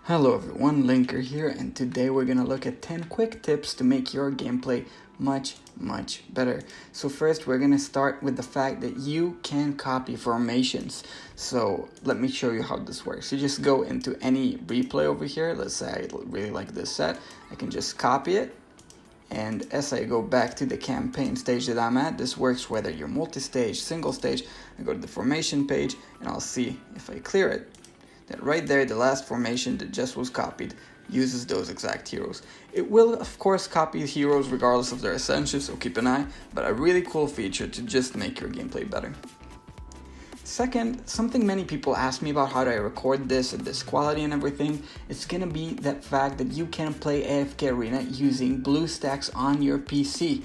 Hello everyone, Linker here, and today we're gonna look at 10 quick tips to make your gameplay much better. So first we're gonna start with the fact that you can copy formations. So let me show you how this works. You just go into any replay over here. Let's say I really like this set. I can just copy it, and as I go back to the campaign stage that I'm at, this works whether you're multi-stage, single stage. I go to the formation page and I'll see if I clear it, that right there, the last formation that just was copied uses those exact heroes. It will, of course, copy heroes regardless of their ascension, so keep an eye, but a really cool feature to just make your gameplay better. Second, something many people ask me about, how do I record this at this quality and everything, it's gonna be that fact that you can play AFKArena using BlueStacks on your PC.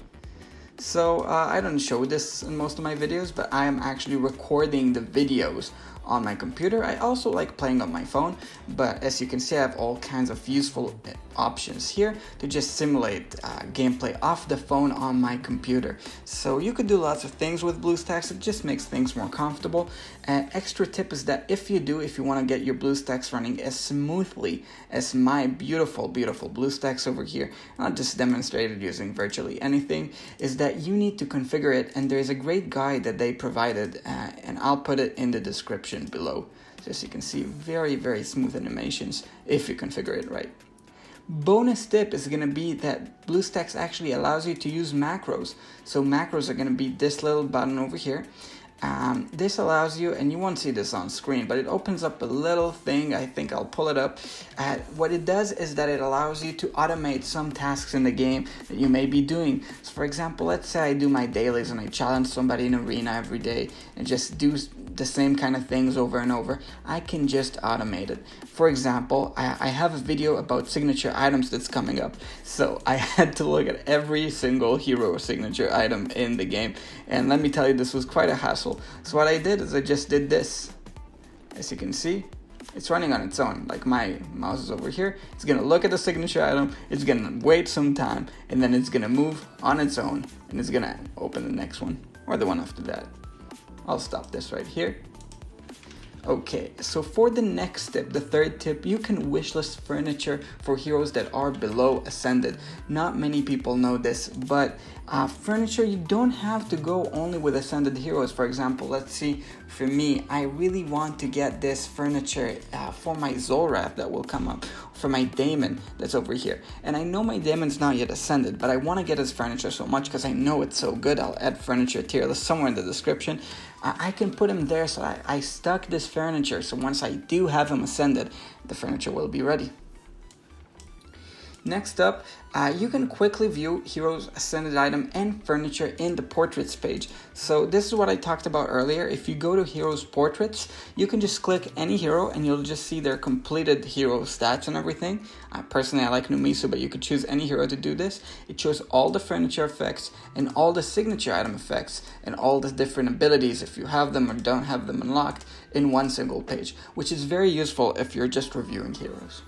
So I don't show this in most of my videos, but I am actually recording the videos on my computer. I also like playing on my phone, but as you can see, I have all kinds of useful options here to just simulate gameplay off the phone on my computer. So you could do lots of things with BlueStacks. It just makes things more comfortable. Extra tip is that if you want to get your BlueStacks running as smoothly as my beautiful BlueStacks over here, I'll just demonstrate it using virtually anything, is that you need to configure it, and there's a great guide that they provided, and I'll put it in the description below. So as you can see, very smooth animations if you configure it right. Bonus tip is going to be that BlueStacks actually allows you to use macros. So macros are going to be this little button over here. This allows you, and you won't see this on screen, but it opens up a little thing. I think I'll pull it up. What it does is that it allows you to automate some tasks in the game that you may be doing. So for example, let's say I do my dailies and I challenge somebody in arena every day and just do the same kind of things over and over. I can just automate it. For example, I have a video about signature items that's coming up, so I had to look at every single hero signature item in the game, and let me tell you, this was quite a hassle. So what I did is I just did this. As you can see, it's running on its own. Like, my mouse is over here, it's gonna look at the signature item, it's gonna wait some time, and then it's gonna move on its own, and it's gonna open the next one, or the one after that. I'll stop this right here. Okay, so for the next tip, the third tip, you can wishlist furniture for heroes that are below Ascended. Not many people know this, but furniture, you don't have to go only with Ascended heroes. For example, let's see, for me, I really want to get this furniture for my Zolrath that will come up, for my Daemon that's over here. And I know my Daemon's not yet Ascended, but I want to get his furniture so much because I know it's so good. I'll add furniture tier list somewhere in the description. I can put him there, so I stuck this furniture, so once I do have him Ascended, the furniture will be ready. Next up, you can quickly view heroes, ascended item, and furniture in the portraits page. So this is what I talked about earlier. If you go to heroes portraits, you can just click any hero and you'll just see their completed hero stats and everything. Personally, I like Numisu, but you could choose any hero to do this. It shows all the furniture effects and all the signature item effects and all the different abilities, if you have them or don't have them unlocked, in one single page, which is very useful if you're just reviewing heroes.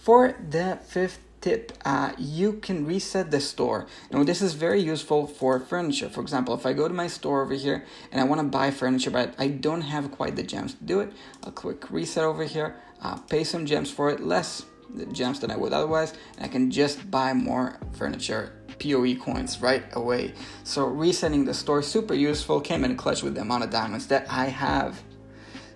For the fifth tip, you can reset the store. Now this is very useful for furniture. For example, if I go to my store over here and I want to buy furniture, but I don't have quite the gems to do it, I'll click reset over here, pay some gems for it, less the gems than I would otherwise, and I can just buy more furniture PoE coins right away. So resetting the store, super useful, came in clutch with the amount of diamonds that I have.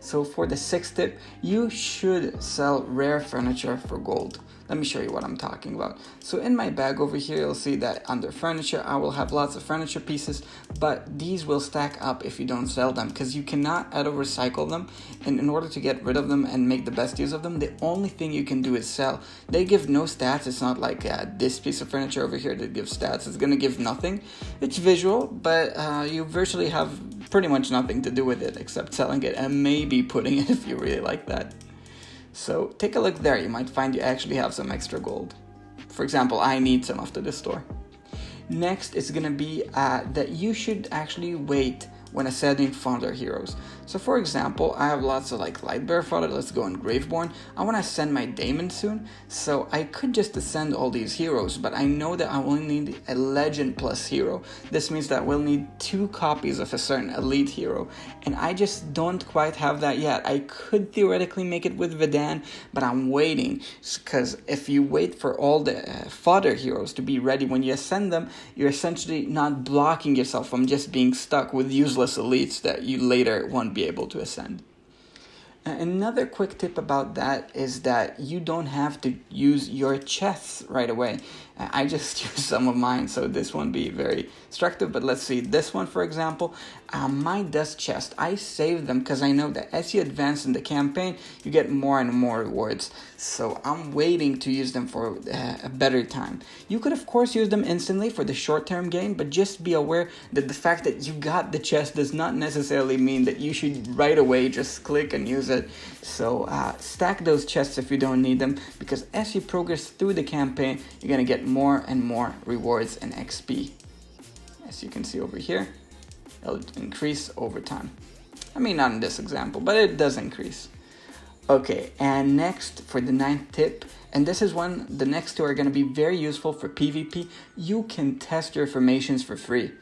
So for the sixth tip, you should sell rare furniture for gold. Let me show you what I'm talking about. So in my bag over here, you'll see that under furniture, I will have lots of furniture pieces, but these will stack up if you don't sell them, because you cannot auto-recycle them. And in order to get rid of them and make the best use of them, the only thing you can do is sell. They give no stats. It's not like this piece of furniture over here that gives stats. It's gonna give nothing. It's visual, but you virtually have pretty much nothing to do with it except selling it and maybe putting it if you really like that. So take a look there, you might find you actually have some extra gold. For example, I need some after this store. Next is going to be that you should actually wait when ascending fodder heroes. So for example, I have lots of like light bearer fodder. Let's go in Graveborn. I want to ascend my Daemon soon, so I could just ascend all these heroes, but I know that I will need a legend plus hero. This means that we'll need 2 copies of a certain elite hero, and I just don't quite have that yet. I could theoretically make it with Vidan, but I'm waiting, because if you wait for all the fodder heroes to be ready when you ascend them, you're essentially not blocking yourself from just being stuck with useless elites that you later won't be able to ascend. Another quick tip about that is that you don't have to use your chests right away. I just used some of mine, so this won't be very instructive, but let's see. This one, for example, my dust chest, I saved them because I know that as you advance in the campaign, you get more and more rewards. So I'm waiting to use them for a better time. You could, of course, use them instantly for the short-term gain, but just be aware that the fact that you got the chest does not necessarily mean that you should right away just click and use it. So stack those chests if you don't need them, because as you progress through the campaign, you're going to get more and more rewards and XP. As you can see over here, it'll increase over time. I mean, not in this example, but it does increase. Okay, and next for the 9th tip, and this is one, the next 2 are going to be very useful for PvP. You can test your formations for free.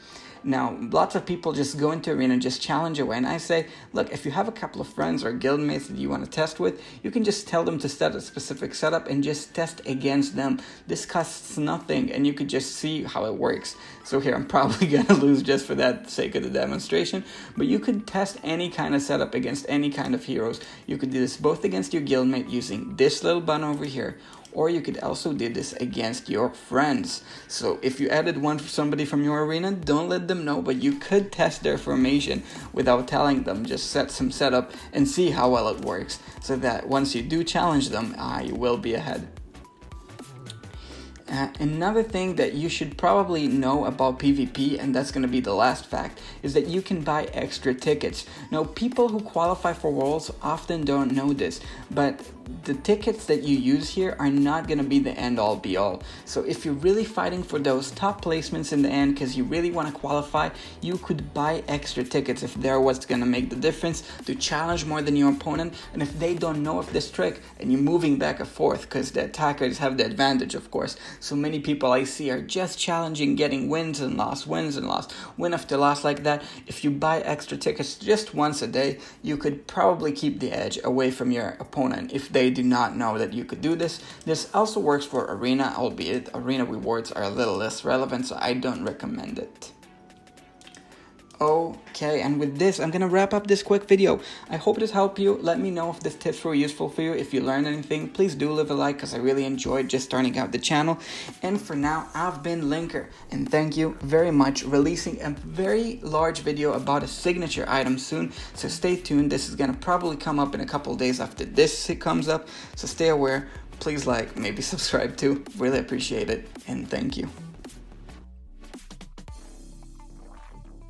Now, lots of people just go into arena and just challenge away, and I say, look, if you have a couple of friends or guildmates that you want to test with, you can just tell them to set a specific setup and just test against them. This costs nothing, and you could just see how it works. So here, I'm probably going to lose just for that sake of the demonstration, but you could test any kind of setup against any kind of heroes. You could do this both against your guildmate using this little button over here, or you could also do this against your friends. So if you added one for somebody from your arena, don't let them know, but you could test their formation without telling them. Just set some setup and see how well it works, so that once you do challenge them, you will be ahead. Another thing that you should probably know about PvP, and that's going to be the last fact, is that you can buy extra tickets. Now, people who qualify for Worlds often don't know this, but the tickets that you use here are not going to be the end-all be-all. So if you're really fighting for those top placements in the end because you really want to qualify, you could buy extra tickets if they're what's going to make the difference to challenge more than your opponent. And if they don't know of this trick and you're moving back and forth, because the attackers have the advantage, of course. So many people I see are just challenging, getting wins and loss, win after loss like that. If you buy extra tickets just once a day, you could probably keep the edge away from your opponent if they do not know that you could do this. This also works for arena, albeit arena rewards are a little less relevant, so I don't recommend it. Okay, and with this, I'm gonna wrap up this quick video. I hope this helped you. Let me know if these tips were useful for you. If you learned anything, please do leave a like, because I really enjoyed just starting out the channel. And for now, I've been Linker, and thank you very much. Releasing a very large video about a signature item soon, so stay tuned. This is gonna probably come up in a couple days after this comes up, so stay aware. Please like, maybe subscribe too. Really appreciate it, and thank you.